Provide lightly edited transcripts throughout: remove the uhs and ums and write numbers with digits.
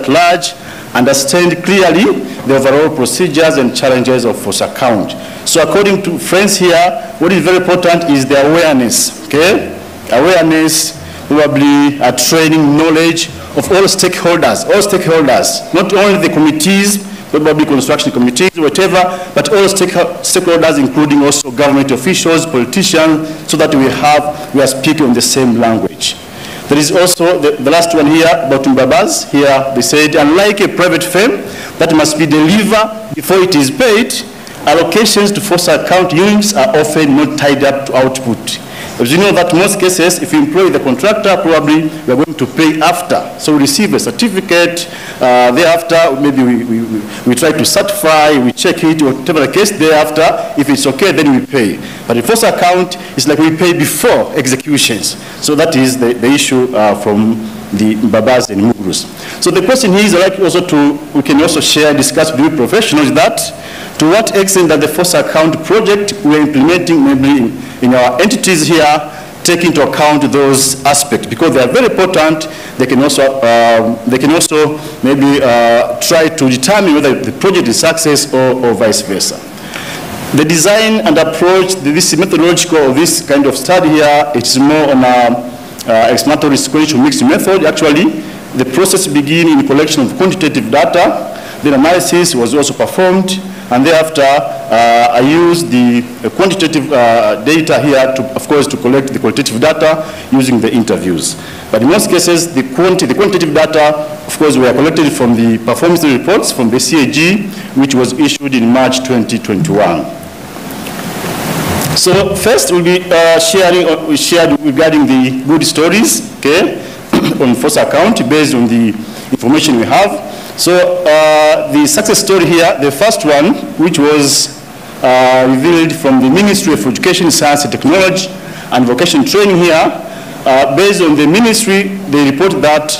at large understand clearly the overall procedures and challenges of force account. So according to friends here, what is very important is the awareness, okay? Awareness, probably training, knowledge of all stakeholders, not only the committees, probably construction committees, whatever, but all stakeholders, including also government officials, politicians, so that we are speaking on the same language. There is also the last one here about Mbabas. Here they said, unlike a private firm that must be delivered before it is paid, allocations to force account units are often not tied up to output. As you know that in most cases, if you employ the contractor, probably we are going to pay after. So we receive a certificate, thereafter maybe we try to certify, we check it, whatever the case, thereafter, if it's okay, then we pay. But in force account, it's like we pay before executions. So that is the issue from the Babas and Mugrus. So the question here is, like also we can also share, discuss with you professionals that to what extent that the force account project we're implementing maybe in our entities here take into account those aspects, because they are very important. They can also maybe try to determine whether the project is success or vice versa. The design and approach, this methodological of this kind of study here, it's more on explanatory sequential mixed method. Actually, the process begins in collection of quantitative data. Then analysis was also performed, and thereafter I used the quantitative data here to, of course, to collect the qualitative data using the interviews. But in most cases, the quantitative data, of course, were collected from the performance reports from the CAG, which was issued in March 2021. So first, we'll be shared regarding the good stories, okay, on force account based on the information we have. So the success story here, the first one, which was revealed from the Ministry of Education, Science and Technology and Vocational Training here, based on the ministry, they report that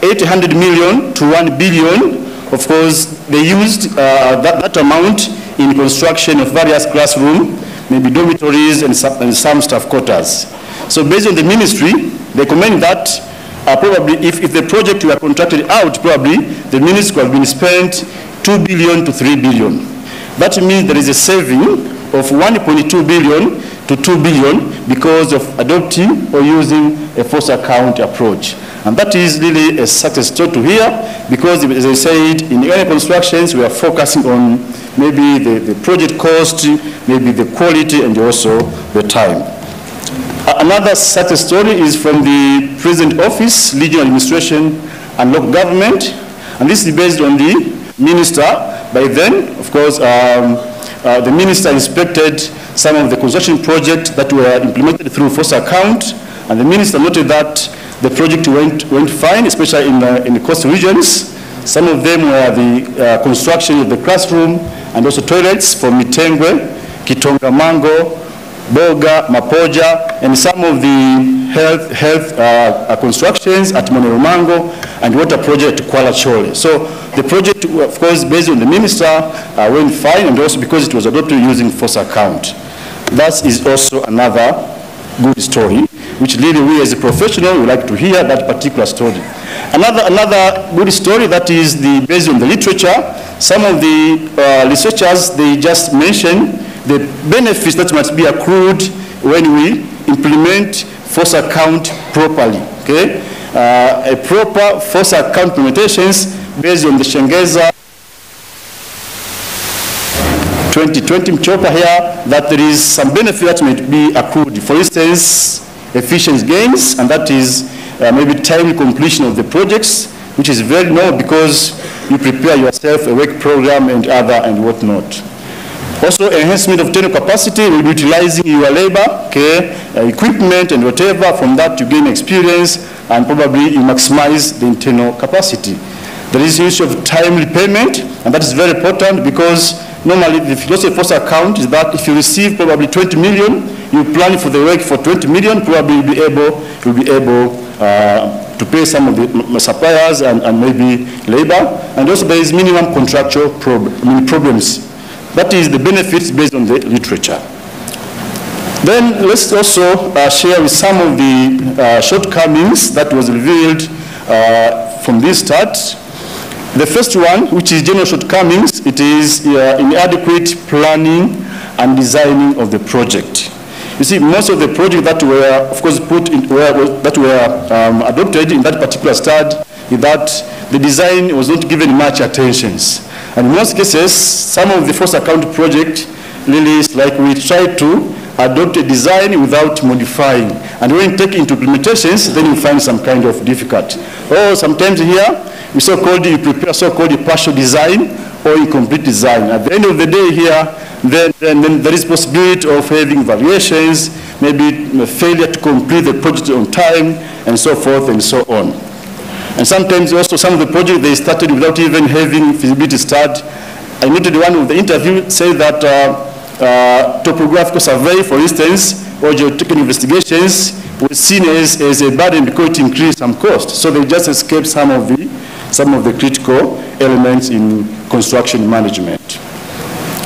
800 million to 1 billion, of course, they used that amount in construction of various classrooms, maybe dormitories and some staff quarters. So based on the ministry, they comment that probably if the project were contracted out, probably the ministry could have been spent 2 billion to 3 billion. That means there is a saving of 1.2 billion to 2 billion because of adopting or using a force account approach. And that is really a success story to hear, because as I said, in early constructions, we are focusing on maybe the project cost, maybe the quality, and also the time. Another success story is from the President Office, Regional Administration and Local Government, and this is based on the minister. By then, of course, the minister inspected some of the construction projects that were implemented through force account, and the minister noted that the project went fine, especially in the coastal regions. Some of them were the construction of the classroom and also toilets for Mitengwe, Kitonga Mango, Boga, Mapoja, and some of the health constructions at Moneromango and water project at Kuala Chole. So the project, of course, based on the minister, went fine, and also because it was adopted using force account. That is also another good story, which really we as a professional would like to hear that particular story. Another good story that is based on the literature. Some of the researchers, they just mentioned the benefits that must be accrued when we implement force account properly, okay? A proper force account implementations based on the Shengeza 2020 Mchopa here, that there is some benefit that might be accrued. For instance, efficiency gains, and that is maybe timely completion of the projects, which is very low because you prepare yourself a work program and whatnot. Also, enhancement of technical capacity, we'll be utilizing your labor, okay, equipment and whatever. From that you gain experience and probably you maximize the internal capacity. There is the issue of timely payment, and that is very important because normally the philosophy of force account is that if you receive probably 20 million, you plan for the work for 20 million, probably you'll be able to pay some of the suppliers and maybe labor. And also there is minimum contractual problems. That is the benefits based on the literature. Then let's also share with some of the shortcomings that was revealed from this start. The first one, which is general shortcomings, it is inadequate planning and designing of the project. You see, most of the projects that were, of course, adopted in that particular study, is that the design was not given much attention. And in most cases, some of the first account project really is like we try to adopt a design without modifying. And when you take into implementations, then you find some kind of difficulty. Or sometimes here, you prepare so-called partial design or incomplete design. At the end of the day here, then there is possibility of having variations, maybe failure to complete the project on time, and so forth and so on. And sometimes also some of the projects they started without even having feasibility study. I noted one of the interview said that topographical survey, for instance, or geotechnical investigations was seen as a burden because it increased some cost. So they just escaped some of the critical elements in construction management.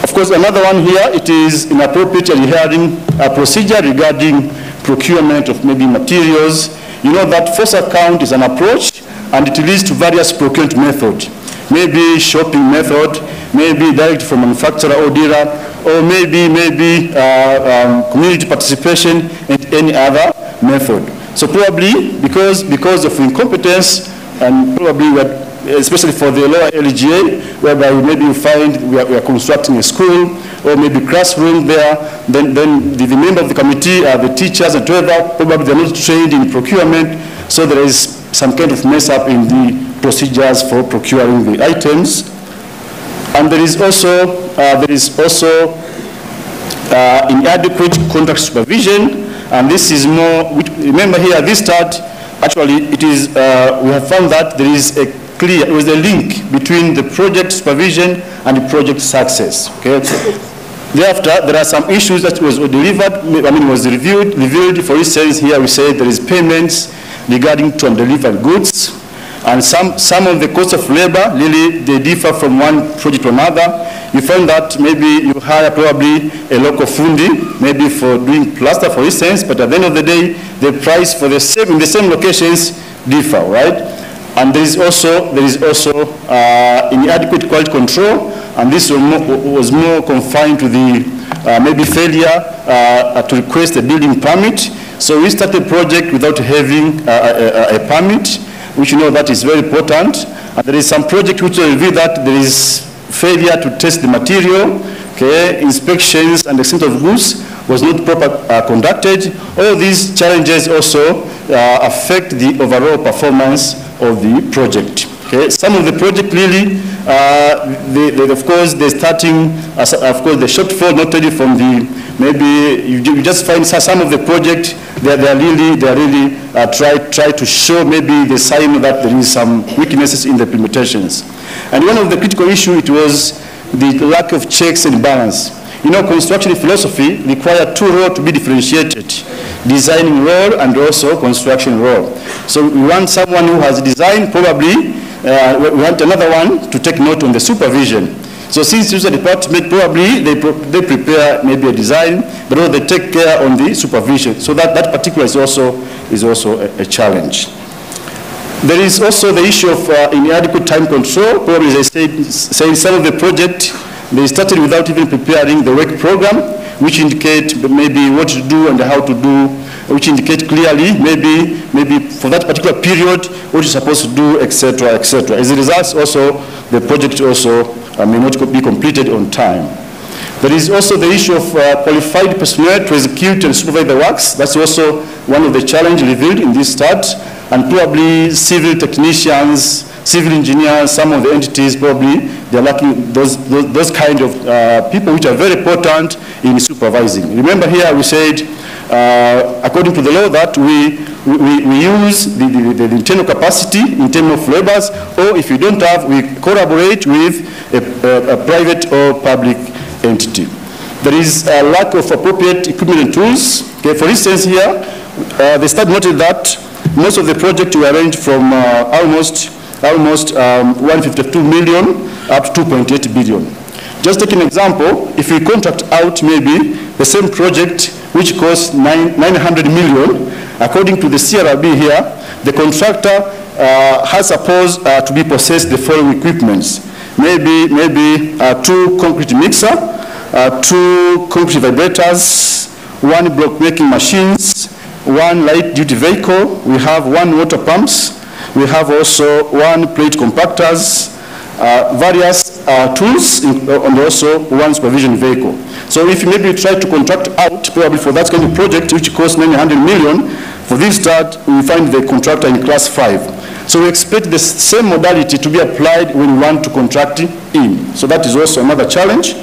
Of course, another one here, it is inappropriate adhering a procedure regarding procurement of maybe materials. You know that first account is an approach, and it leads to various procurement methods. Maybe shopping method, maybe direct from manufacturer or dealer, or maybe community participation and any other method. So probably because of incompetence, and probably especially for the lower LGA, whereby maybe you find we are constructing a school or maybe classroom there, then the member of the committee, the teachers and whatever, probably they're not trained in procurement, so there is some kind of mess up in the procedures for procuring the items. And there is also inadequate contract supervision, and this is more, remember here, this start, actually it is, we have found that there is a link between the project supervision and the project success, okay? Thereafter, there are some issues that was reviewed. For instance, here we say there is payments regarding to undelivered goods, and some of the costs of labor, really, they differ from one project to another. You find that maybe you hire probably a local fundi, maybe for doing plaster, for instance, but at the end of the day, the price for in the same locations differ, right? And there is also inadequate quality control, and this was more confined to the maybe failure to request a building permit. So we started a project without having a permit, which you know that is very important. And there is some project which will reveal that there is failure to test the material, okay, inspections and extent of goods was not properly conducted. All these challenges also affect the overall performance of the project. Okay, some of the project really, of course, they're starting, of course, the shortfall not only from the, maybe you just find some of the project, they really try to show maybe the sign that there is some weaknesses in the implementations. And one of the critical issues, it was the lack of checks and balance. You know, construction philosophy requires two roles to be differentiated: designing role and also construction role. So we want someone who has design, probably we want another one to take note on the supervision. So since user department, probably they prepare maybe a design, but also they take care on the supervision. So that particular is also a challenge. There is also the issue of inadequate time control. Probably as I said, some of the project, they started without even preparing the work program, which indicate maybe what to do and how to do, which indicate clearly maybe for that particular period what you're supposed to do, etc., etc. As a result, also the project also may not be completed on time. There is also the issue of qualified personnel to execute and supervise the works. That's also one of the challenges revealed in this start, and probably civil technicians, civil engineers, some of the entities probably they're lacking those kind of people which are very important in supervising. Remember here we said, according to the law, that we use the internal capacity in terms of laborers, or if you don't have, we collaborate with a private or public entity. There is a lack of appropriate equipment and tools. Okay, for instance here, the study noted that most of the projects were ranged from almost 152 million up to 2.8 billion. Just take an example, if we contract out maybe the same project which costs 900 million, according to the CRB here, the contractor has supposed to be possessed the following equipments. Maybe 2 concrete mixer, 2 concrete vibrators, 1 block making machines, 1 light duty vehicle, we have 1 water pumps, we have also 1 plate compactors, various tools, and also 1 supervision vehicle. So if you maybe try to contract out, probably for that kind of project, which costs 900 million, for this start, we find the contractor in class 5. So we expect the same modality to be applied when we want to contract in. So that is also another challenge.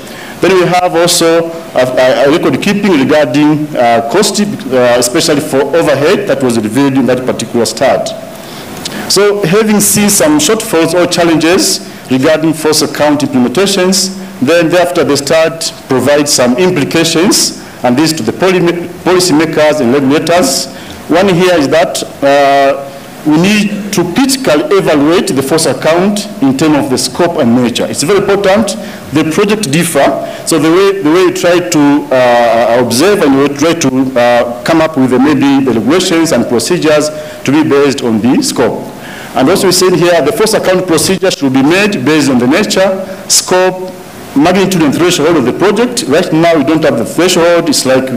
Then we have also a record keeping regarding cost, especially for overhead that was revealed in that particular start. So having seen some shortfalls or challenges regarding force account implementations, then thereafter the start provides some implications, and this to the policymakers and regulators. One here is that we need to critically evaluate the force account in terms of the scope and nature. It's very important. The project differ, so the way you try to observe and you try to come up with maybe the regulations and procedures to be based on the scope. And also we said here the force account procedure should be made based on the nature, scope, magnitude and threshold of the project. Right now we don't have the threshold. It's like,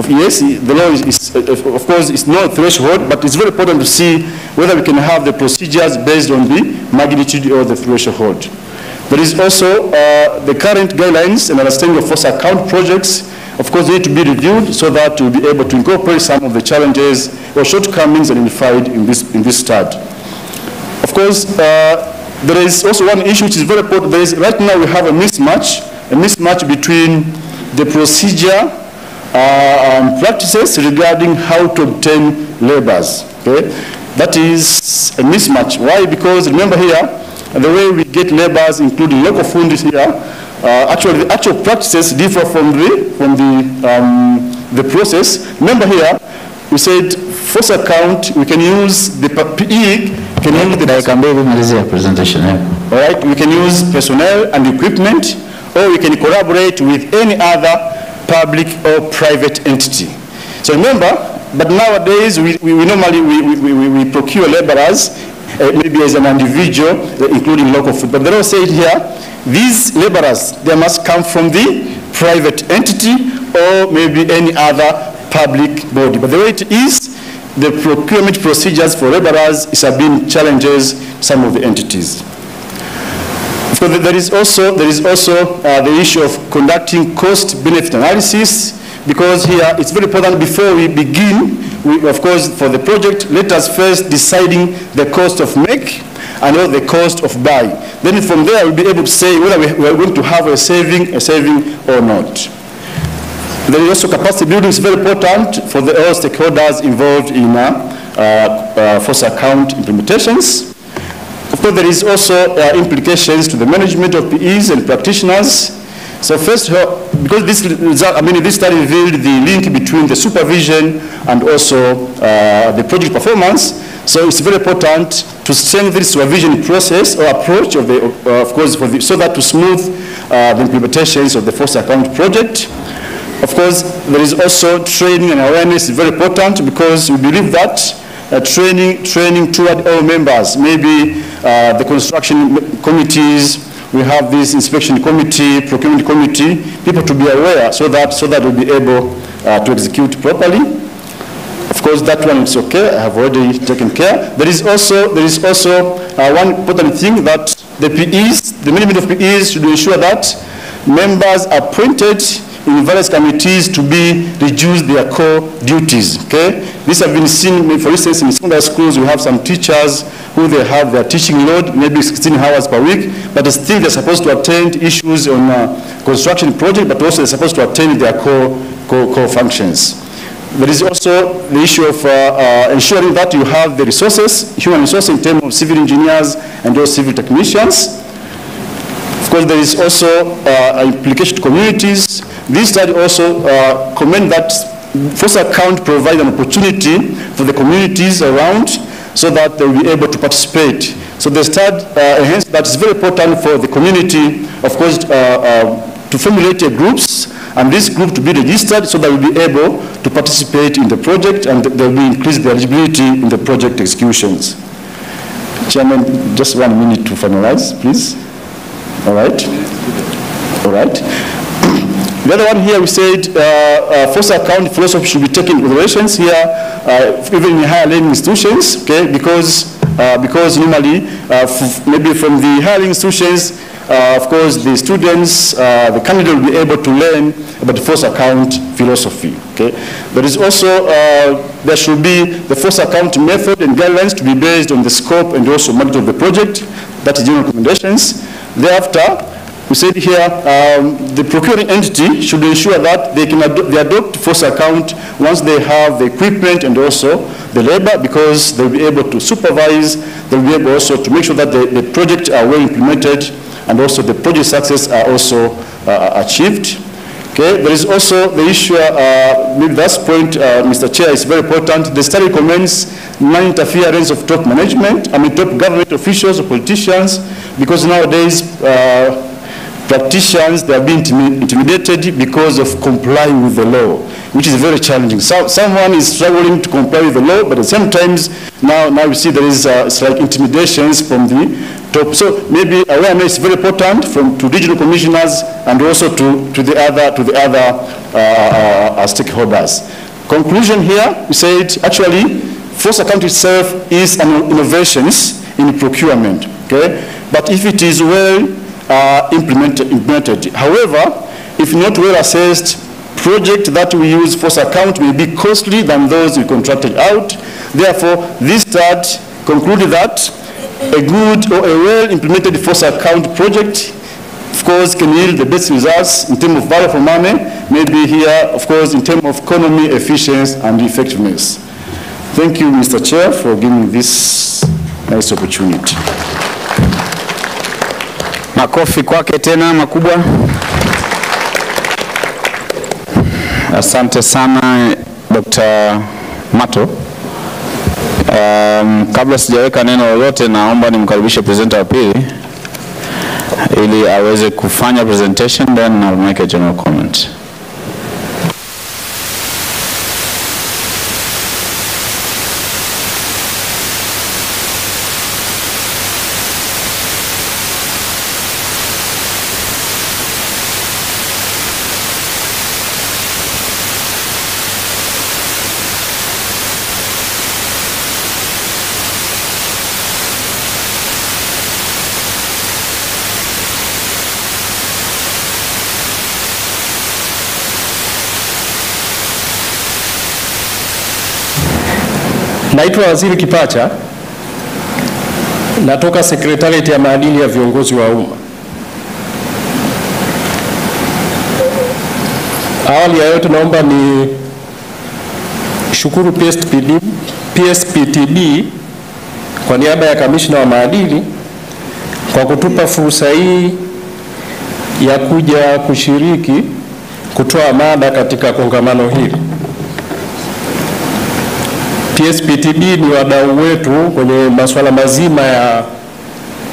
yes, the law is of course, it's not a threshold, but it's very important to see whether we can have the procedures based on the magnitude or the threshold. There is also the current guidelines and understanding of force account projects. Of course, they need to be reviewed so that we'll be able to incorporate some of the challenges or shortcomings identified in this start. Of course, there is also one issue which is very important. Right now we have a mismatch between the procedure practices regarding how to obtain laborers. Okay? That is a mismatch. Why? Because remember here, the way we get laborers, including local funders here, actually the actual practices differ from the process. Remember here, we said force account, we can use the PE, presentation. All right, we can use personnel and equipment, or we can collaborate with any other public or private entity. So remember, but nowadays we normally procure laborers, maybe as an individual, including local food. But they don't say it here, these laborers, they must come from the private entity or maybe any other public body. But the way it is, the procurement procedures for laborers have been challenges some of the entities. So there is also the issue of conducting cost-benefit analysis, because here it's very important before we begin, of course, for the project, let us first deciding the cost of make and the cost of buy. Then from there we'll be able to say whether we are going to have a saving or not. There is also capacity building is very important for all stakeholders involved in force account implementations. Of course, there is also implications to the management of PEs and practitioners. So first, because this study revealed the link between the supervision and also the project performance. So it's very important to strengthen the supervision process or approach of the, of course, so that to smooth the implementations of the force account project. Of course, there is also training and awareness is very important, because we believe that training toward all members, maybe the construction committees, we have this inspection committee, procurement committee, people to be aware so that we'll be able to execute properly. Of course, that one is okay. I have already taken care. There is also one important thing that the PEs, the management of PEs should ensure that members are appointed in various committees to reduce their core duties. Okay, this have been seen. For instance, in some schools, we have some teachers who they have their teaching load, maybe 16 hours per week, but still they're supposed to attend issues on construction project, but also they're supposed to attend their core functions. There is also the issue of ensuring that you have the resources, human resources in terms of civil engineers and those civil technicians. Of course, there is also implication to communities. This study also commend that force account provides an opportunity for the communities around so that they will be able to participate. So the study hence that is very important for the community, of course, to formulate groups, and this group to be registered so that we'll be able to participate in the project, and there will be increased eligibility in the project executions. Chairman, just 1 minute to finalize, please. All right. All right. The other one here, we said force account philosophy should be taken into considerations here, even in higher learning institutions, okay, because normally, maybe from the higher learning institutions, of course, the students, the candidate will be able to learn about the force account philosophy, okay. There is also, there should be the force account method and guidelines to be based on the scope and also magnitude of the project. That is general recommendations. Thereafter, we said here, the procuring entity should ensure that they can adopt force account once they have the equipment and also the labor, because they'll be able to supervise, they'll be able also to make sure that the project are well implemented and also the project success are also achieved. Okay, there is also the issue, maybe that point, Mr. Chair, is very important. The study recommends non-interference of top management, top government officials or politicians, because nowadays, practitioners, they are being intimidated because of complying with the law, which is very challenging. So, someone is struggling to comply with the law, but at the same time, now we see there is it's like intimidations from the top. So maybe awareness is very important to regional commissioners and also to the other stakeholders. Conclusion here, we said actually force account itself is an innovation in procurement. Okay, but if it is well implemented. However, if not well assessed, project that we use force account may be costly than those we contracted out. Therefore, this study concluded that a good or a well implemented force account project, of course, can yield the best results in terms of value for money, maybe here, of course, in terms of economy, efficiency, and effectiveness. Thank you, Mr. Chair, for giving this nice opportunity. Makofi kwake tena makubwa. Asante sana Dr. Mato. Kabla sijaweka neno lolote, naomba nimkaribishe presenter wa pili ili aweze kufanya presentation, then I'll make a general comment. Naitwa Waziri Kipacha, natoka Sekretarieti ya Maadili ya Viongozi wa Umma. Awali ya yote naomba ni shukuru PSPTB kwa niaba ya Kamishna wa Maadili kwa kutupa fursa hii ya kuja kushiriki kutoa mada katika kongamano hili. PSPTB ni wadau wetu kwenye masuala mazima ya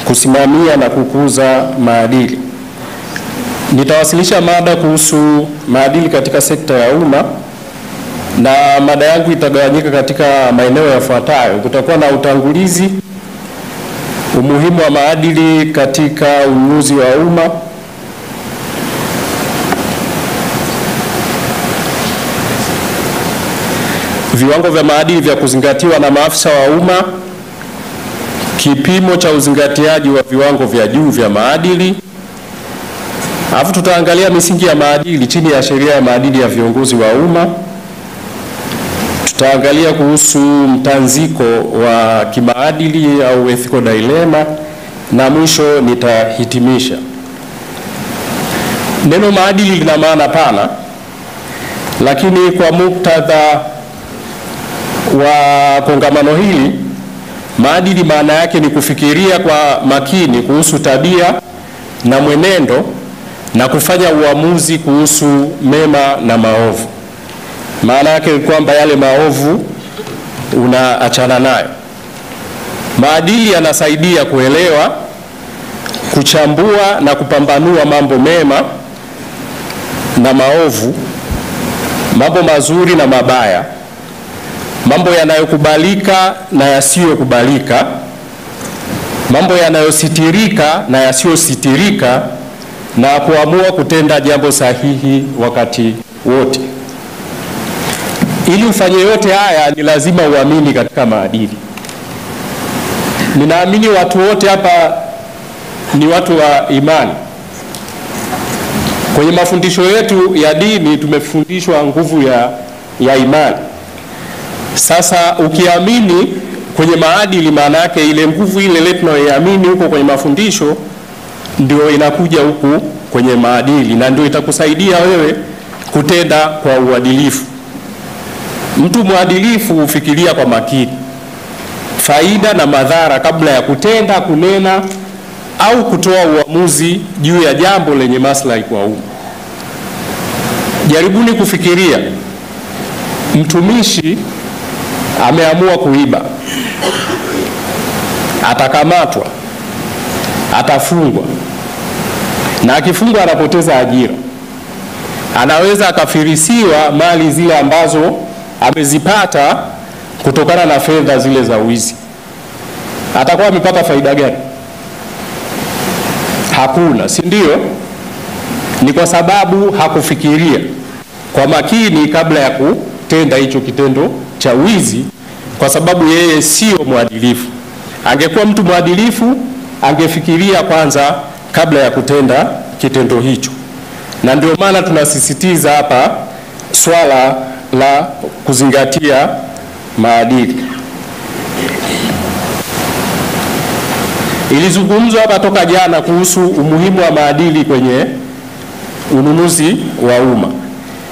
kusimamia na kukuza maadili. Nitawasilisha mada kuhusu maadili katika sekta ya umma, na mada yangu itagawanyika katika maeneo yafuatayo. Kutakuwa na utangulizi, umuhimu wa maadili katika ununuzi wa umma, viwango vya maadili vya kuzingatiwa na maafisa wa umma, kipimo cha uzingatiaji wa viwango vya juu vya maadili. Alafu tutaangalia misingi ya maadili chini ya sheria ya maadili ya viongozi wa umma. Tutaangalia kuhusu mtanziko wa kimaadili au ethical dilemma, na mwisho nitahitimisha. Neno maadili lina maana pana, lakini kwa muktadha wa kongamano hili, maadili maana yake ni kufikiria kwa makini kuhusu tabia na mwenendo na kufanya uamuzi kuhusu mema na maovu. Maana yake ni kwamba yale maovu unaachana nayo. Maadili yanasaidia kuelewa, kuchambua na kupambanua mambo mema na maovu, mambo mazuri na mabaya, mambo yanayokubalika na yasiyokubalika, mambo yanayositirika na yasiyositirika, na kuamua kutenda jambo sahihi wakati wote. Ili ufanye yote haya ni lazima uamini katika maadili. Ninaamini watu wote hapa ni watu wa imani. Kwenye mafundisho yetu ya dini tumefundishwa nguvu ya imani. Sasa ukiamini kwenye maadili, maana yake ile nguvu ile tunayoamini huko kwenye mafundisho ndio inakuja huku kwenye maadili, na ndio itakusaidia wewe kutenda kwa uadilifu. Mtu mwadilifu hufikiria kwa makini faida na madhara kabla ya kutenda, kunena au kutoa uamuzi juu ya jambo lenye maslahi kwa umma. Jaribuni kufikiria, mtumishi ameamua kuiba, atakamatwa, atafungwa, na akifungwa anapoteza ajira. Anaweza akafirisiwa mali zile ambazo amezipata kutokana na fedha zile za wizi. Atakuwa amepata faida gani? Hakuna, si ndio? Ni kwa sababu hakufikiria kwa makini kabla ya kutenda hicho kitendo cha wizi, kwa sababu yeye sio mwadilifu. Angekuwa mtu mwadilifu, angefikiria kwanza kabla ya kutenda kitendo hicho. Na ndio maana tunasisitiza hapa swala la kuzingatia maadili. Ilizungumzwa hapa toka jana kuhusu umuhimu wa maadili kwenye ununuzi wa umma,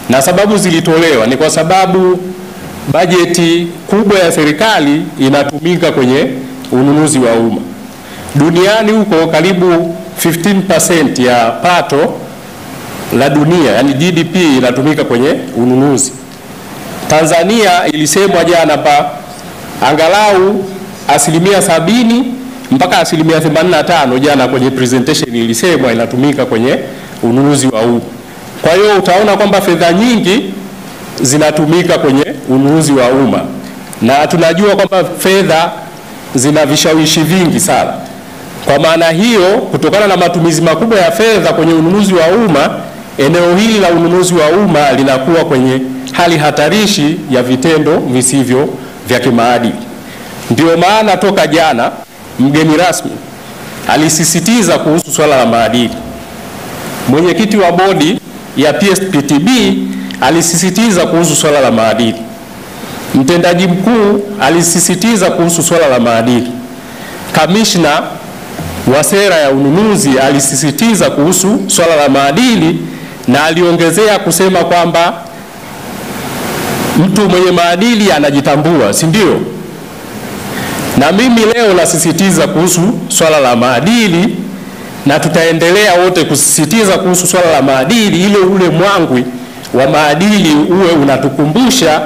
na sababu zilitolewa ni kwa sababu bajeti kubwa ya serikali inatumika kwenye ununuzi wa umma. Duniani huko karibu 15% ya pato la dunia, yani GDP, inatumika kwenye ununuzi. Tanzania ilisemwa jana pa angalau 70% mpaka 85% jana kwenye presentation ilisemwa inatumika kwenye ununuzi wa umma. Kwa hiyo utaona kwamba fedha nyingi zinatumika kwenye ununuzi wa umma, na tunajua kwamba fedha zina vishawishi vingi sana. Kwa maana hiyo, kutokana na matumizi makubwa ya fedha kwenye ununuzi wa umma, eneo hili la ununuzi wa umma linakuwa kwenye hali hatarishi ya vitendo visivyo vya kimaadili. Ndio maana toka jana mgeni rasmi alisisitiza kuhusu swala la maadili. Mwenyekiti wa bodi ya PSPTB alisisitiza kuhusu swala la maadili. Mtendaji mkuu alisisitiza kuhusu swala la maadili. Kamishna wa sera ya ununuzi alisisitiza kuhusu swala la maadili, na aliongezea kusema kwamba mtu mwenye maadili anajitambua, si ndio? Na mimi leo nasisitiza kuhusu swala la maadili, na tutaendelea wote kusisitiza kuhusu swala la maadili, ile ule mwangwi wa maadili uwe unatukumbusha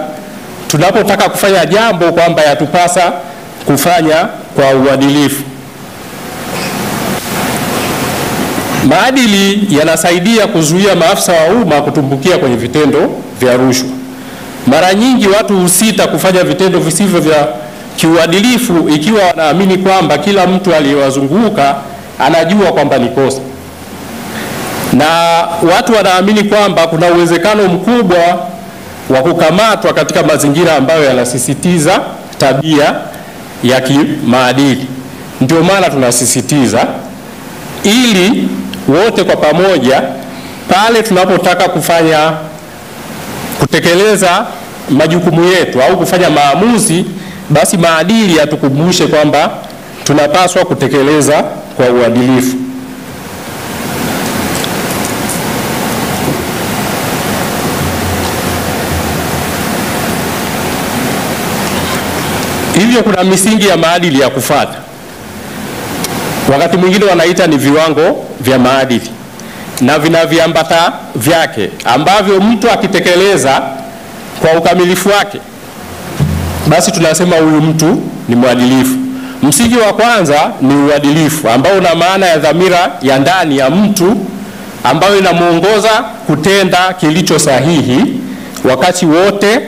tunapotaka kufanya jambo kwamba yatupasa kufanya kwa uadilifu. Maadili yanasaidia kuzuia maafisa wa umma kutumbukia kwenye vitendo vya rushwa. Mara nyingi watu husita kufanya vitendo visivyo vya kiuadilifu ikiwa wanaamini kwamba kila mtu aliyewazunguka anajua kwamba ni kosa. Na watu wanaamini kwamba kuna uwezekano mkubwa wa kukamatwa katika mazingira ambayo yanasisitiza tabia ya kimaadili. Ndio maana tunasisitiza ili wote kwa pamoja pale tunapotaka kutekeleza majukumu yetu au kufanya maamuzi, basi maadili yatukumbushe kwamba tunapaswa kutekeleza kwa uadilifu. Hivyo kuna misingi ya maadili ya kufuata. Wakati mwingine wanaita ni viwango vya maadili, na vina viambata vyake ambavyo mtu akitekeleza kwa ukamilifu wake, basi tunasema huyu mtu ni mwadilifu. Msingi wa kwanza ni uadilifu, ambao una maana ya dhamira ya ndani ya mtu ambayo inamuongoza kutenda kilicho sahihi wakati wote,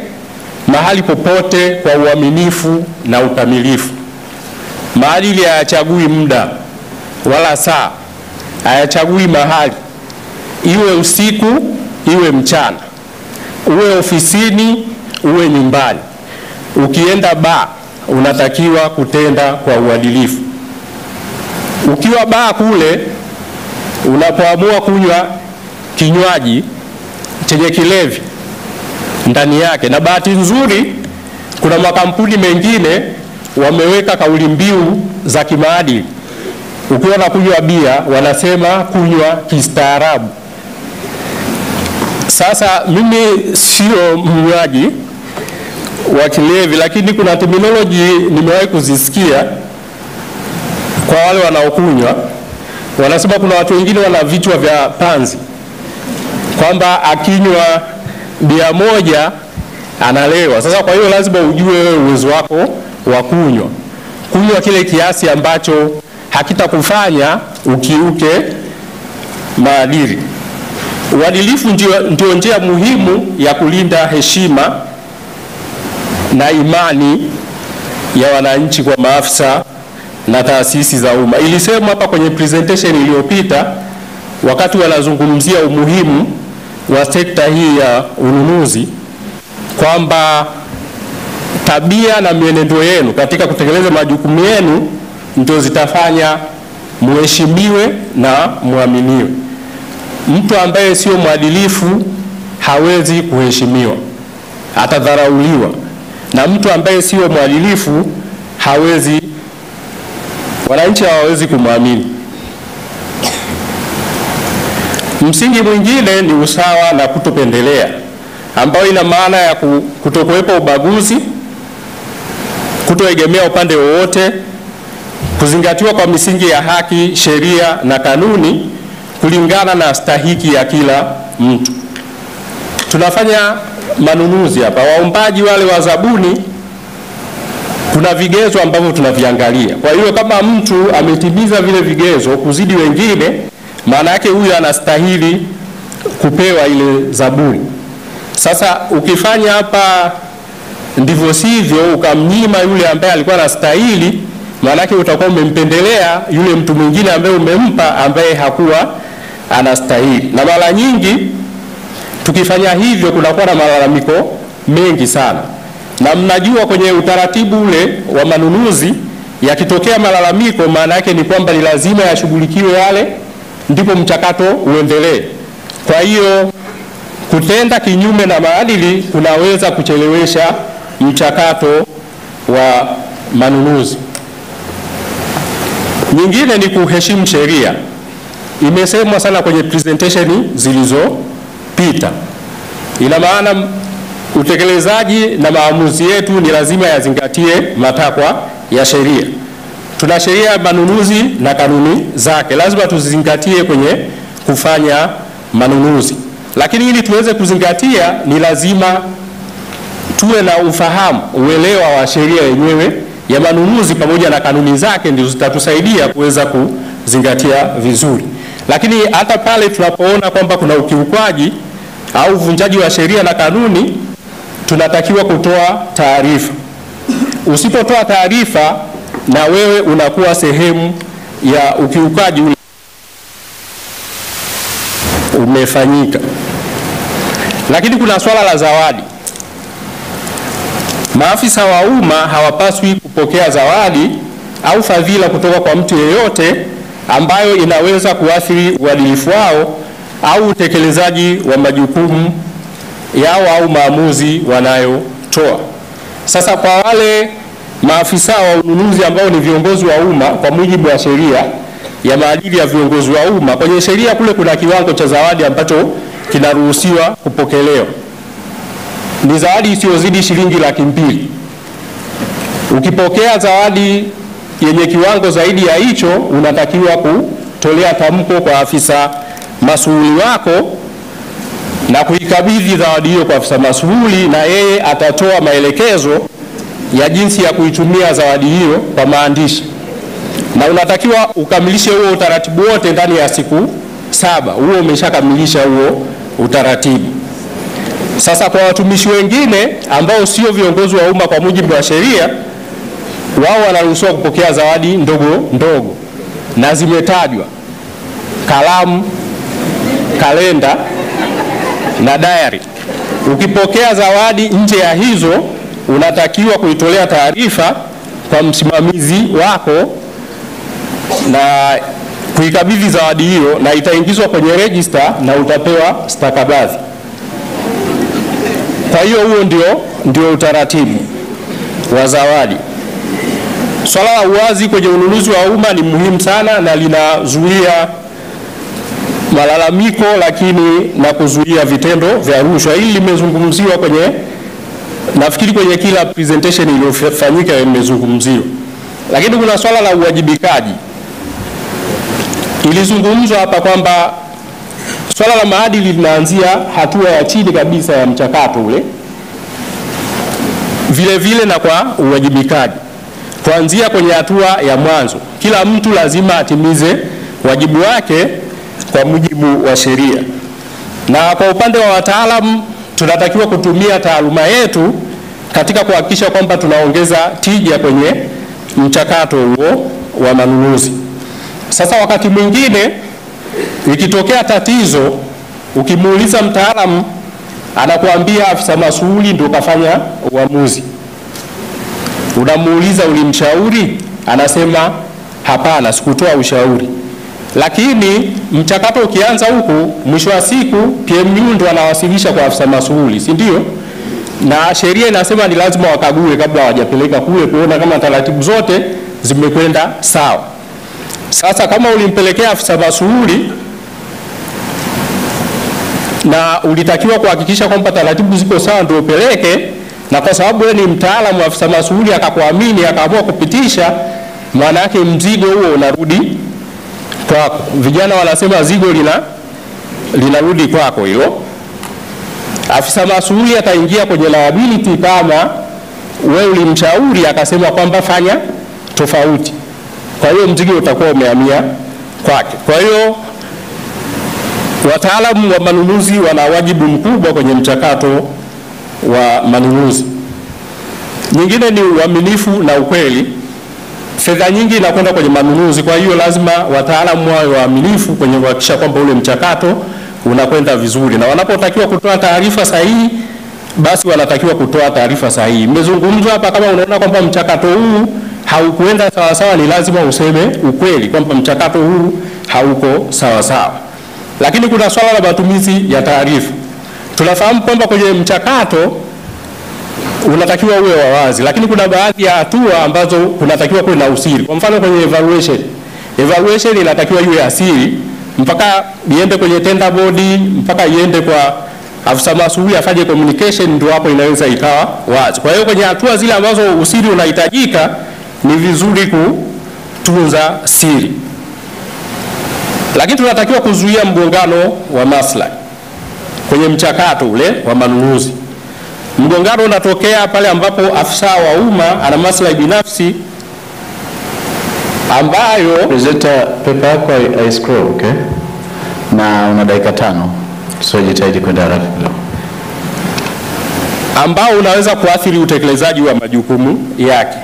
mahali popote, kwa uaminifu na ukamilifu. Maadili hayachagui muda wala saa, hayachagui mahali, iwe usiku iwe mchana, uwe ofisini uwe nyumbani. Ukienda baa unatakiwa kutenda kwa uadilifu. Ukiwa baa kule, unapoamua kunywa kinywaji chenye kilevi ndani yake, na bahati nzuri kuna makampuni mengine wameweka kauli mbiu za kimaadili. Ukiwa na kunywa bia wanasema kunywa kistaarabu. Sasa mimi sio mnywaji wa kilevi, lakini kuna terminology nimewahi kuzisikia kwa wale wanaokunywa. Wanasema kuna watu wengine wana vichwa vya panzi, kwamba akinywa bia moja analewa. Sasa kwa hiyo lazima ujue wewe uwezo wako wa kunywa kile kiasi ambacho hakitakufanya ukiuke maadili. Uadilifu ndio njia muhimu ya kulinda heshima na imani ya wananchi kwa maafisa na taasisi za umma. Ilisemwa hapa kwenye presentation iliyopita wakati wanazungumzia umuhimu wa sekta hii ya ununuzi, kwamba tabia na mienendo yenu katika kutekeleza majukumu yenu ndio zitafanya muheshimiwe na muaminiwe. Mtu ambaye sio mwadilifu hawezi kuheshimiwa, atadharauliwa, na mtu ambaye sio mwadilifu wananchi hawawezi kumwamini. Msingi mwingine ni usawa na kutopendelea, ambayo ina maana ya kutokuwepo ubaguzi, kutoegemea upande wowote, kuzingatiwa kwa misingi ya haki, sheria na kanuni kulingana na stahiki ya kila mtu. Tunafanya manunuzi hapa, waombaji wale wa zabuni, kuna vigezo ambavyo tunaviangalia. Kwa hiyo kama mtu ametimiza vile vigezo kuzidi wengine, maana yake huyu anastahili kupewa ile zabuni. Sasa ukifanya hapa ndivyo sivyo, ukamnyima yule ambaye alikuwa anastahili, maana yake utakuwa umempendelea yule mtu mwingine ambaye umempa ambaye hakuwa anastahili. Na mara nyingi tukifanya hivyo kunakuwa na malalamiko mengi sana. Na mnajua kwenye utaratibu ule wa manunuzi, yakitokea malalamiko maana yake ni kwamba ni lazima yashughulikiwe yale, ndipo mchakato uendelee. Kwa hiyo kutenda kinyume na maadili kunaweza kuchelewesha mchakato wa manunuzi. Nyingine ni kuheshimu sheria. Imesemwa sana kwenye presentation zilizopita. Ina maana utekelezaji na maamuzi yetu ni lazima yazingatie matakwa ya sheria. Tuna sheria ya manunuzi na kanuni zake, lazima tuzizingatie kwenye kufanya manunuzi. Lakini ili tuweze kuzingatia ni lazima tuwe na ufahamu, uelewa wa sheria yenyewe ya manunuzi pamoja na kanuni zake, ndio zitatusaidia kuweza kuzingatia vizuri. Lakini hata pale tunapoona kwamba kuna ukiukwaji au uvunjaji wa sheria na kanuni, tunatakiwa kutoa taarifa. Usipotoa taarifa, na wewe unakuwa sehemu ya ukiukaji ule umefanyika. Lakini kuna swala la zawadi. Maafisa wa umma hawapaswi kupokea zawadi au fadhila kutoka kwa mtu yeyote ambayo inaweza kuathiri uadilifu wao au utekelezaji wa majukumu yao au maamuzi wanayotoa. Sasa kwa wale maafisa wa ununuzi ambao ni viongozi wa umma, kwa mujibu wa sheria ya maadili ya viongozi wa umma, kwenye sheria kule kuna kiwango cha zawadi ambacho kinaruhusiwa kupokelewa. Ni zawadi isiyozidi shilingi 200,000. Ukipokea zawadi yenye kiwango zaidi ya hicho, unatakiwa kutolea tamko kwa afisa masuhuli wako na kuikabidhi zawadi hiyo kwa afisa masuhuli, na yeye atatoa maelekezo ya jinsi ya kuitumia zawadi hiyo kwa maandishi. Na unatakiwa ukamilishe huo utaratibu wote ndani ya siku 7. Huo umeshakamilisha huo utaratibu. Sasa kwa watumishi wengine ambao sio viongozi wa umma kwa mujibu wa sheria, wao wanaruhusiwa kupokea zawadi ndogo ndogo, na zimetajwa: kalamu, kalenda na diary. Ukipokea zawadi nje ya hizo, unatakiwa kuitolea taarifa kwa msimamizi wako na kuikabidhi zawadi hiyo, na itaingizwa kwenye register na utapewa stakabadhi. Kwa hiyo huo ndio utaratibu wa zawadi. Swala la uwazi kwenye ununuzi wa umma ni muhimu sana na linazuia malalamiko, lakini na kuzuia vitendo vya rushwa. Hili limezungumziwa nafikiri kwenye kila presentation iliyofanyika imezungumziwa. Lakini kuna swala la uwajibikaji. Ilizungumzwa hapa kwamba swala la maadili linaanzia hatua ya chini kabisa ya mchakato ule. Vile vile na kwa uwajibikaji, kuanzia kwenye hatua ya mwanzo, kila mtu lazima atimize wajibu wake kwa mujibu wa sheria. Na kwa upande wa wataalamu, tunatakiwa kutumia taaluma yetu katika kuhakikisha kwamba tunaongeza tija kwenye mchakato huo wa manunuzi. Sasa wakati mwingine ikitokea tatizo, ukimuuliza mtaalamu, anakuambia afisa masuhuli ndio kafanya uamuzi. Unamuuliza ulimshauri, anasema hapana, sikutoa ushauri. Lakini mchakato ukianza huku, mwisho wa siku PMU ndo anawasilisha kwa afisa masuhuli, si ndio? Na sheria inasema ni lazima wakague kabla hawajapeleka kule kuona kama taratibu zote zimekwenda sawa. Sasa kama ulimpelekea afisa masuhuli na ulitakiwa kuhakikisha kwamba taratibu ziko sawa ndio upeleke, na kwa sababu wewe ni mtaalamu, afisa masuhuli akakuamini akaamua kupitisha, maana yake mzigo huo unarudi kwako. Vijana wanasema zigo linarudi kwako hilo. Afisa masuhuli ataingia kwenye liability kama wewe ulimshauri akasema kwamba fanya tofauti. Kwa hiyo mzigo utakuwa umehamia kwake. Kwa hiyo wataalamu wa manunuzi wana wajibu mkubwa kwenye mchakato wa manunuzi. Nyingine ni uaminifu na ukweli. Fedha nyingi inakwenda kwenye manunuzi, kwa hiyo lazima wataalamu wawe waaminifu kwenye kuhakikisha kwamba ule mchakato unakwenda vizuri, na wanapotakiwa kutoa taarifa sahihi, basi wanatakiwa kutoa taarifa sahihi. Imezungumzwa hapa, kama unaona kwamba mchakato huu haukuenda sawa sawa, ni lazima useme ukweli kwamba mchakato huu hauko sawa sawa. Lakini kuna swala la matumizi ya taarifa. Tunafahamu kwamba kwenye mchakato unatakiwa uwe wazi, lakini kuna baadhi ya hatua ambazo kunatakiwa kuwe na usiri. Kwa mfano kwenye evaluation inatakiwa iwe asiri mpaka iende kwenye tender board, mpaka iende kwa afisa masuhuli afanye communication, ndio hapo inaweza ikawa wazi. Kwa hiyo kwenye hatua zile ambazo usiri unahitajika, ni vizuri kutunza siri. Lakini tunatakiwa kuzuia mgongano wa maslahi kwenye mchakato ule wa manunuzi. Mgongano unatokea pale ambapo afisa wa umma ana maslahi binafsi ambayo presenter pepa yako I scroll, okay? Na una dakika 5. So jitahidi kwenda haraka kidogo. Ambao unaweza kuathiri utekelezaji wa majukumu yake.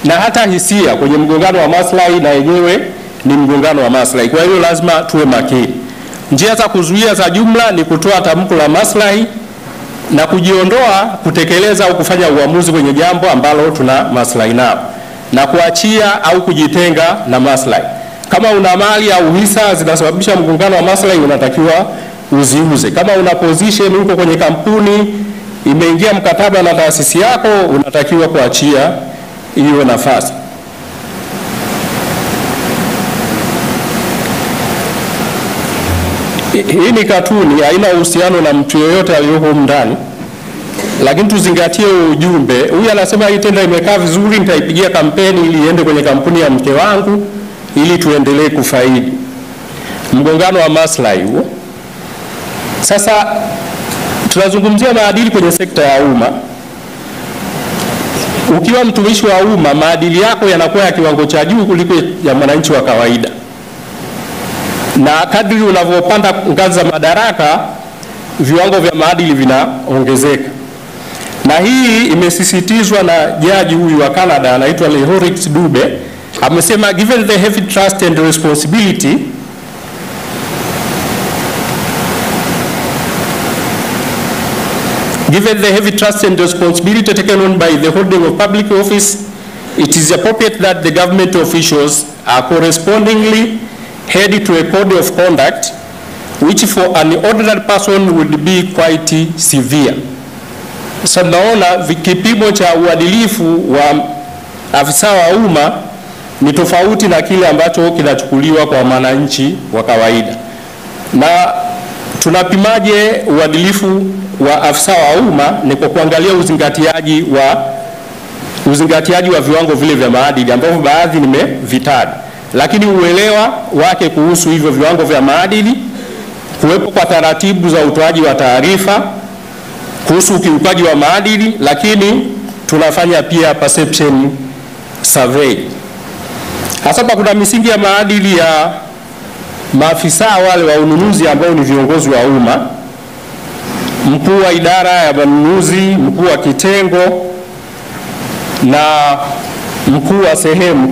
Na hata hisia kwenye mgongano wa maslahi na yenyewe ni mgongano wa maslahi. Kwa hiyo lazima tuwe makini. Njia za kuzuia za jumla ni kutoa tamko la maslahi na kujiondoa kutekeleza au kufanya uamuzi kwenye jambo ambalo tuna maslahi nao, na kuachia au kujitenga na maslahi. Kama una mali au hisa zinasababisha mgongano wa maslahi, unatakiwa uziuze. Kama una position huko kwenye kampuni, imeingia mkataba na taasisi yako, unatakiwa kuachia hiyo nafasi. Hii ni katuni, haina uhusiano na mtu yoyote aliyoko ndani, lakini tuzingatie ujumbe. Huyu anasema hii tenda imekaa vizuri, nitaipigia kampeni ili iende kwenye kampuni ya mke wangu ili tuendelee kufaidi. Mgongano wa maslahi huo. Sasa tunazungumzia maadili kwenye sekta ya umma. Ukiwa mtumishi wa umma, maadili yako yanakuwa ya kiwango cha juu kuliko ya mwananchi wa kawaida. Na kadri unavyopanda ngazi za madaraka, viwango vya maadili vinaongezeka. Na hii imesisitizwa na jaji huyu wa Canada anaitwa Lehorix Dube. Amesema given the heavy trust and responsibility taken on by the holding of public office, it is appropriate that the government officials are correspondingly held to a code of conduct which for an ordinary person would be quite severe. Sasa naona kipimo cha uadilifu wa afisa wa umma ni tofauti na kile ambacho kinachukuliwa kwa wananchi wa kawaida. Na tunapimaje uadilifu wa afisa wa umma? Ni kwa kuangalia uzingatiaji wa viwango vile vya maadili ambavyo baadhi nimevitaja, lakini uelewa wake kuhusu hivyo viwango vya maadili, kuwepo kwa taratibu za utoaji wa taarifa kuhusu ukiukaji wa maadili, lakini tunafanya pia perception survey. Hasa kuna misingi ya maadili ya maafisa wale wa ununuzi ambao ni viongozi wa umma, mkuu wa idara ya manunuzi, mkuu wa kitengo na mkuu wa sehemu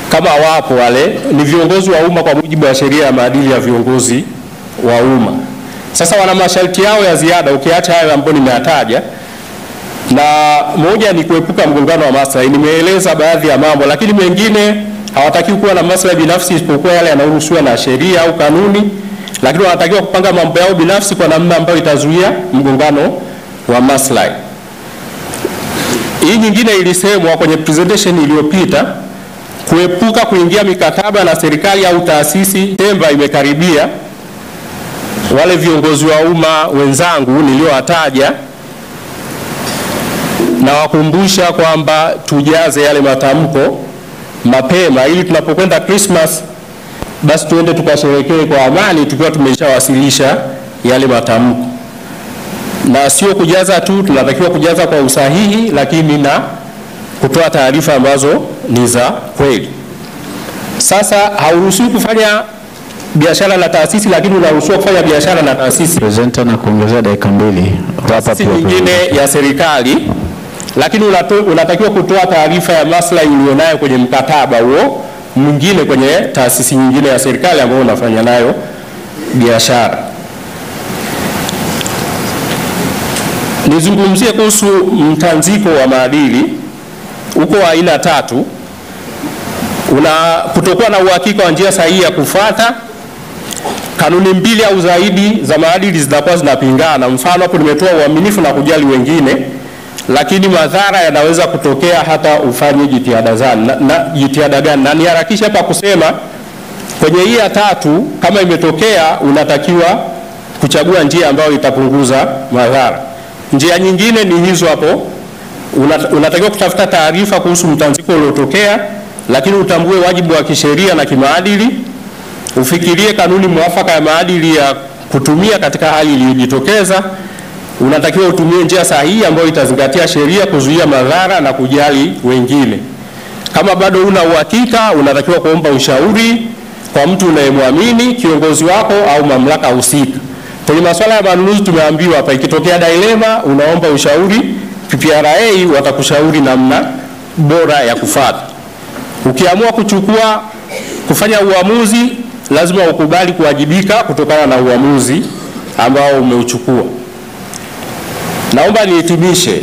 kama wapo wale ni viongozi wa umma kwa mujibu wa sheria ya maadili ya viongozi wa umma. Sasa wana masharti yao ya ziada ukiacha hayo ambayo nimeyataja, na moja ni kuepuka mgongano wa maslahi. Nimeeleza baadhi ya mambo, lakini mengine hawatakiwi kuwa na maslahi binafsi isipokuwa yale yanayoruhusiwa na sheria au kanuni, lakini wanatakiwa kupanga mambo yao binafsi kwa namna ambayo itazuia mgongano wa maslahi. Hii nyingine ilisemwa kwenye presentation iliyopita, kuepuka kuingia mikataba na serikali au taasisi. Temba imekaribia. Wale viongozi wa umma wenzangu niliowataja, na wakumbusha kwamba tujaze yale matamko mapema ili tunapokwenda Christmas basi tuende tukasherehekee kwa amani tukiwa tumeshawasilisha yale matamko. Na sio kujaza tu, tunatakiwa kujaza kwa usahihi, lakini na kutoa taarifa ambazo ni za kweli. Sasa hauruhusiwi kufanya biashara na taasisi, lakini unaruhusiwa kufanya biashara na taasisi presenter na kuongezea dakika 2 taasisi nyingine ya serikali, lakini unatakiwa kutoa taarifa ya maslahi ulionayo kwenye mkataba huo mwingine kwenye taasisi nyingine ya serikali ambayo unafanya nayo biashara. Nizungumzie kuhusu mtanziko wa maadili. Uko aina 3. Kutokuwa na uhakika wa njia sahihi ya kufuata. Kanuni 2 au zaidi za maadili zinakuwa zinapingana. Mfano hapo nimetoa uaminifu na kujali wengine, lakini madhara yanaweza kutokea hata ufanye jitihada gani. Na niharakisha hapa kusema kwenye hii ya 3 kama imetokea unatakiwa kuchagua njia ambayo itapunguza madhara. Njia nyingine ni hizo hapo. Unatakiwa kutafuta taarifa kuhusu mtanziko uliotokea, lakini utambue wajibu wa kisheria na kimaadili. Ufikirie kanuni mwafaka ya maadili ya kutumia katika hali iliyojitokeza. Unatakiwa utumie njia sahihi ambayo itazingatia sheria, kuzuia madhara na kujali wengine. Kama bado una uhakika, unatakiwa kuomba ushauri kwa mtu unayemwamini, kiongozi wako au mamlaka husika. Kwenye masuala ya manunuzi tumeambiwa hapa, ikitokea dilema unaomba ushauri, PPRA watakushauri namna bora ya kufuata. Ukiamua kufanya uamuzi, lazima ukubali kuwajibika kutokana na uamuzi ambao umeuchukua. Naomba nihitimishe.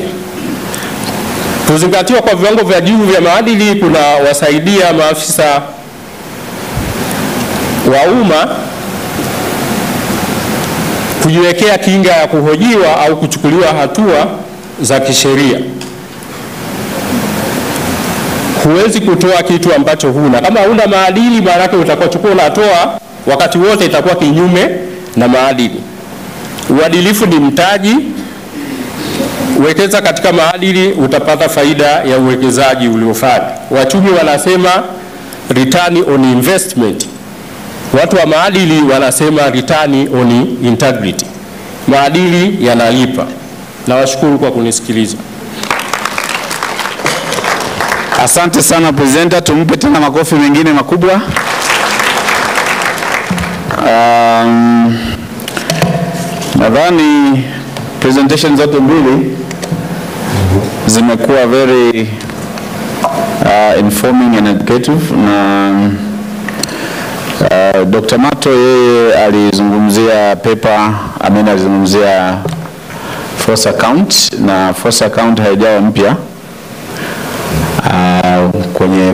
Kuzingatiwa kwa viwango vya juu vya maadili kuna wasaidia maafisa wa umma kujiwekea kinga ya kuhojiwa au kuchukuliwa hatua za kisheria. Huwezi kutoa kitu ambacho huna. Kama huna maadili, maana yake utakachochukua unatoa wakati wote itakuwa kinyume na maadili. Uadilifu ni mtaji. Uwekeza katika maadili, utapata faida ya uwekezaji uliofanya. Wachumi wanasema return on investment. Watu wa maadili wanasema return on integrity. Maadili yanalipa. Nawashukuru kwa kunisikiliza. Asante sana presenter, tumpe tena makofi mengine makubwa. Nadhani presentation zote mbili zimekuwa very informing and educative, na Dr. Mato yeye alizungumzia paper, alizungumzia force account, na force account haijawa mpya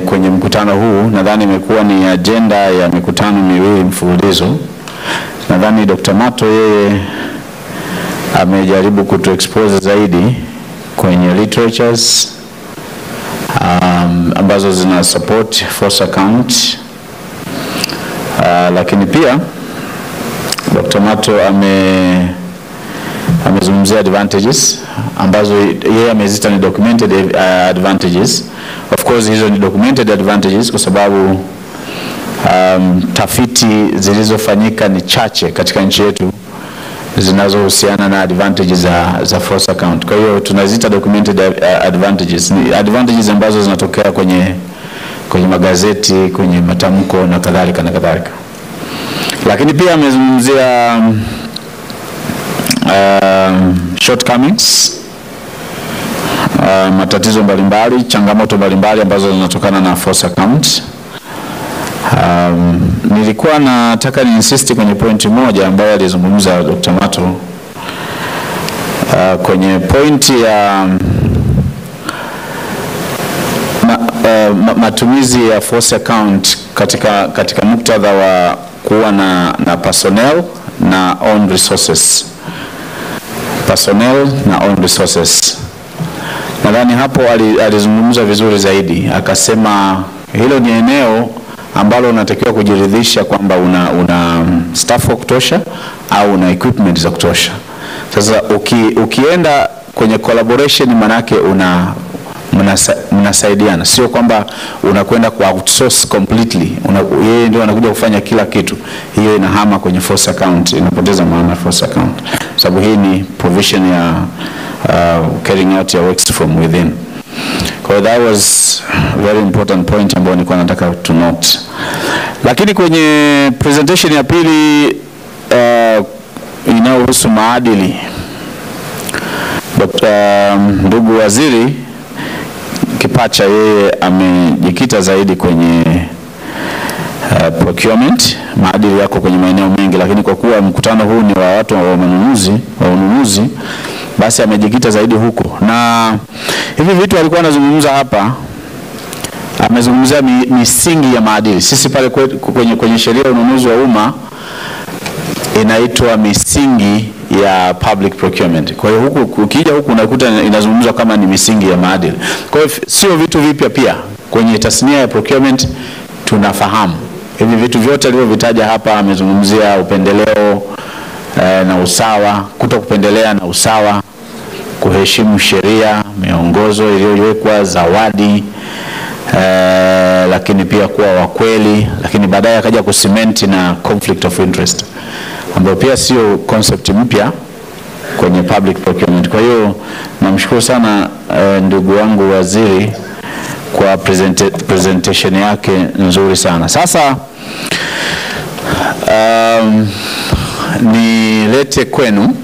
kwenye mkutano huu. Nadhani imekuwa ni agenda ya mikutano miwili mfululizo. Nadhani Dr. Mato yeye amejaribu kutuexpose zaidi kwenye literatures ambazo zina support force account, lakini pia Dr. Mato amezungumzia advantages ambazo yeye amezita ni documented advantages. Of course hizo ni documented advantages kwa sababu tafiti zilizofanyika ni chache katika nchi yetu zinazohusiana na advantages za force account. Kwa hiyo tunazita documented advantages, ni advantages ambazo zinatokea kwenye magazeti, kwenye matamko na kadhalika na kadhalika. Lakini pia amezungumzia shortcomings, matatizo mbalimbali, changamoto mbalimbali ambazo zinatokana na force account. Nilikuwa nataka ni insist kwenye point moja ambayo alizungumza Dr. Mato kwenye point ya matumizi ya force account katika muktadha wa kuwa na personnel na own resources. Personnel na own resources. Nadhani hapo alizungumza vizuri zaidi, akasema hilo ni eneo ambalo unatakiwa kujiridhisha kwamba una staff wa kutosha au una equipment za kutosha. Sasa ukienda kwenye collaboration, manake mnasaidiana, sio kwamba unakwenda ku outsource completely, yeye ndio anakuja kufanya kila kitu. Hiyo inahama kwenye force account, inapoteza maana force account, sababu hii ni provision ya carrying out your works from within. So that was very important point ambayo nilikuwa nataka to note. Lakini kwenye presentation ya pili inayohusu maadili, ndugu waziri Kipacha yeye amejikita zaidi kwenye procurement. Maadili yako kwenye maeneo mengi, lakini kwa kuwa mkutano huu ni wa watu wa ununuzi, basi amejikita zaidi huko. Na hivi vitu alikuwa anazungumza hapa, amezungumzia misingi ya maadili. Sisi pale kwenye sheria ya ununuzi wa umma inaitwa misingi ya public procurement. Kwa hiyo huku ukija huku unakuta inazungumzwa kama ni misingi ya maadili. Kwa hiyo sio vitu vipya, pia kwenye tasnia ya procurement tunafahamu hivi vitu vyote alivyovitaja hapa. Amezungumzia upendeleo na usawa, kutokupendelea na usawa, kuheshimu sheria, miongozo iliyowekwa, zawadi, lakini pia kuwa wakweli, lakini baadaye akaja kusimenti na conflict of interest, ambayo pia sio concept mpya kwenye public procurement. Kwa hiyo namshukuru sana ndugu wangu waziri kwa presentation yake nzuri sana. Sasa nilete kwenu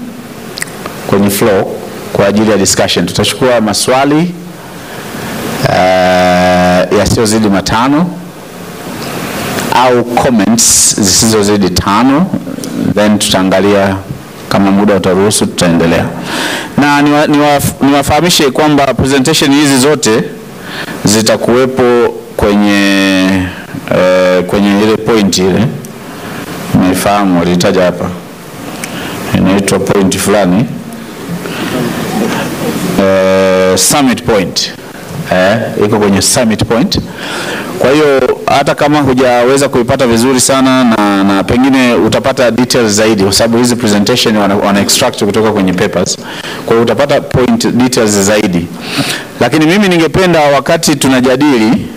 kwenye floor kwa ajili ya discussion. Tutachukua maswali yasiyozidi 5 au comments zisizozidi 5, then tutaangalia kama muda utaruhusu tutaendelea. Na niwafahamishe kwamba presentation hizi zote zitakuwepo kwenye ile point ile. Mnafahamu walitaja hapa, inaitwa point fulani, summit point. Iko kwenye summit point. Kwa hiyo hata kama hujaweza kuipata vizuri sana na pengine utapata details zaidi, kwa sababu hizi presentation wana extract kutoka kwenye papers. Kwa hiyo utapata point details zaidi. Lakini mimi ningependa wakati tunajadili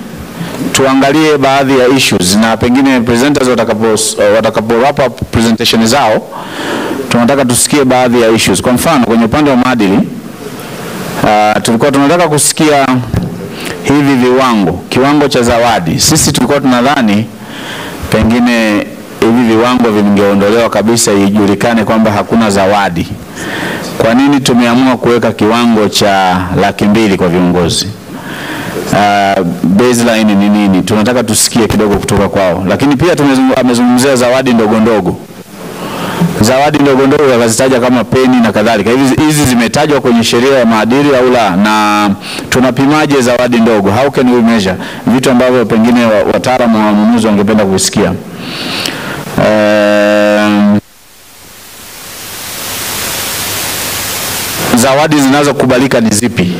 tuangalie baadhi ya issues, na pengine presenters watakapo wrap up presentation zao tunataka tusikie baadhi ya issues. Kwa mfano kwenye upande wa maadili tulikuwa tunataka kusikia hivi kiwango cha zawadi. Sisi tulikuwa tunadhani pengine hivi viwango vingeondolewa kabisa, ijulikane kwamba hakuna zawadi. kwa nini tumeamua kuweka kiwango cha 200,000 kwa viongozi? Baseline ni nini? Tunataka tusikie kidogo kutoka kwao. Lakini pia amezungumzia zawadi ndogo ndogo. Zawadi ndogo ndogo yakazitaja kama peni na kadhalika. Hizi zimetajwa kwenye sheria ya maadili au la? Na tunapimaje zawadi ndogo? How can we measure? Vitu ambavyo pengine wataalamu wa ununuzi wangependa kusikia. Zawadi zinazokubalika ni zipi?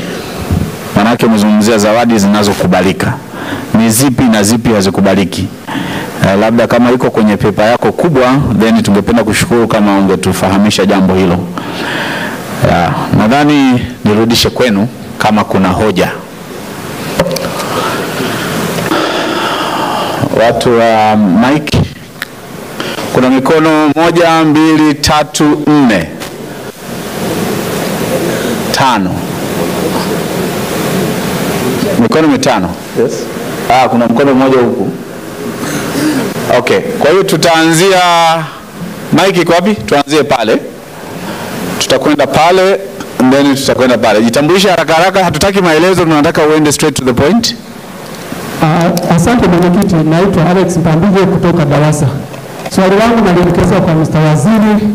Manake umezungumzia zawadi zinazokubalika. Ni zipi na zipi hazikubaliki? Labda kama iko kwenye pepa yako kubwa, then tungependa kushukuru kama ungetufahamisha jambo hilo. Nadhani nirudishe kwenu kama kuna hoja. Watu wa Mike, kuna mikono 1, 2, 3, 4, 5. Mikono 5. Yes. Kuna mkono mmoja huku. Okay, kwa hiyo tutaanzia Mike iko wapi? Tuanzie pale. Tutakwenda pale, then tutakwenda pale. Jitambulisha haraka haraka, hatutaki maelezo, tunataka uende straight to the point. Asante mwenyekiti, naitwa Alex Mpambije kutoka Darasa. Swali langu nalielekeza kwa Mr. Waziri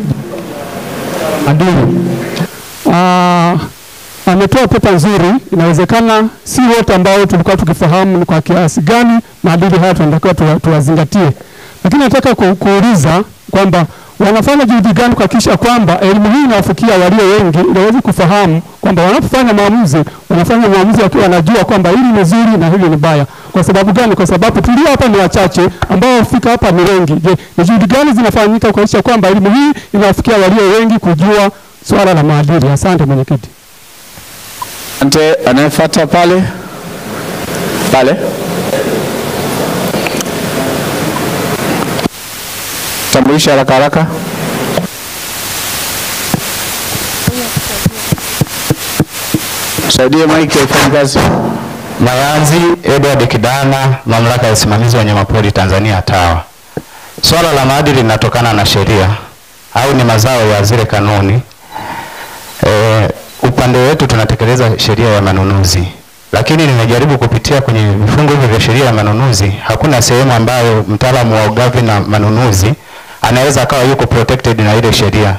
Adili. Ametoa pepa nzuri, inawezekana si wote ambao tulikuwa tukifahamu ni kwa kiasi gani maadili haya tunatakiwa tuwazingatie. Lakini nataka kuuliza kwamba wanafanya juhudi gani kuhakikisha kwamba elimu hii inawafikia walio wengi ili waweze kufahamu kwamba wanapofanya maamuzi, wanafanya maamuzi wakiwa wanajua kwamba hili ni zuri na hili ni baya. Kwa sababu gani? Kwa sababu tulio hapa ni wachache, ambao wafika hapa ni wengi. Je, ni juhudi gani zinafanyika kuhakikisha kwamba elimu hii inawafikia walio wengi kujua swala la maadili? Asante mwenyekiti. Asante. Anayefuata pale. Tambulisha haraka haraka. Saidie Mike ifanye kazi. Mayanzi Edward Kidana, Mamlaka ya Usimamizi wa Wanyamapori Tanzania TAWA. Swala la maadili linatokana na sheria au ni mazao ya zile kanuni. Upande wetu tunatekeleza sheria ya manunuzi. Lakini nimejaribu kupitia kwenye vifungu hivyo vya sheria ya manunuzi, hakuna sehemu ambayo mtaalamu wa ugavi na manunuzi anaweza akawa yuko protected na ile sheria.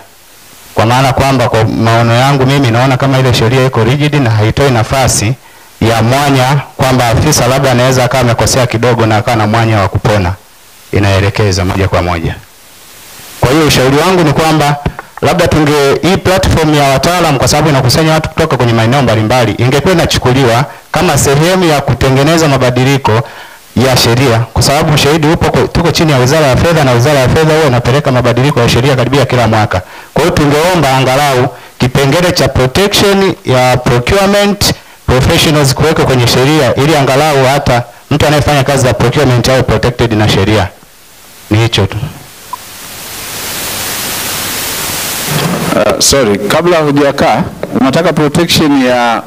Kwa maana kwamba kwa maono yangu mimi naona kama ile sheria iko rigid na haitoi nafasi ya mwanya kwamba afisa labda anaweza akawa amekosea kidogo na akawa na mwanya wa kupona. Inaelekeza moja kwa moja. Kwa hiyo ushauri wangu ni kwamba labda hii platform ya wataalamu, kwa sababu inakusanya watu kutoka kwenye maeneo mbalimbali, ingekuwa inachukuliwa kama sehemu ya kutengeneza mabadiliko ya sheria, kwa sababu ushahidi upo, tuko chini ya Wizara ya Fedha na Wizara ya Fedha huwa inapeleka mabadiliko ya sheria karibia kila mwaka. Kwa hiyo tungeomba angalau kipengele cha protection ya procurement professionals kuweka kwenye sheria, ili angalau hata mtu anayefanya kazi za procurement awe protected na sheria. Ni hicho tu. Sorry, kabla hujakaa, unataka protection ya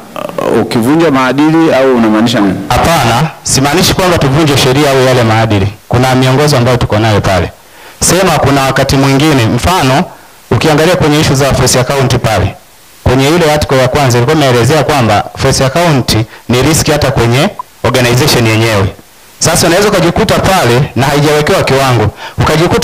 ukivunja maadili au unamaanisha nini? Hapana, simaanishi kwamba tuvunje sheria au yale maadili. Kuna miongozo ambayo tuko nayo pale. Sema kuna wakati mwingine, mfano ukiangalia kwenye issue za face account pale, kwenye ile article ya kwanza ilikuwa imeelezea kwamba face account ni risk hata kwenye organization yenyewe. Sasa unaweza kujikuta pale na haijawekewa kiwango, ukajikuta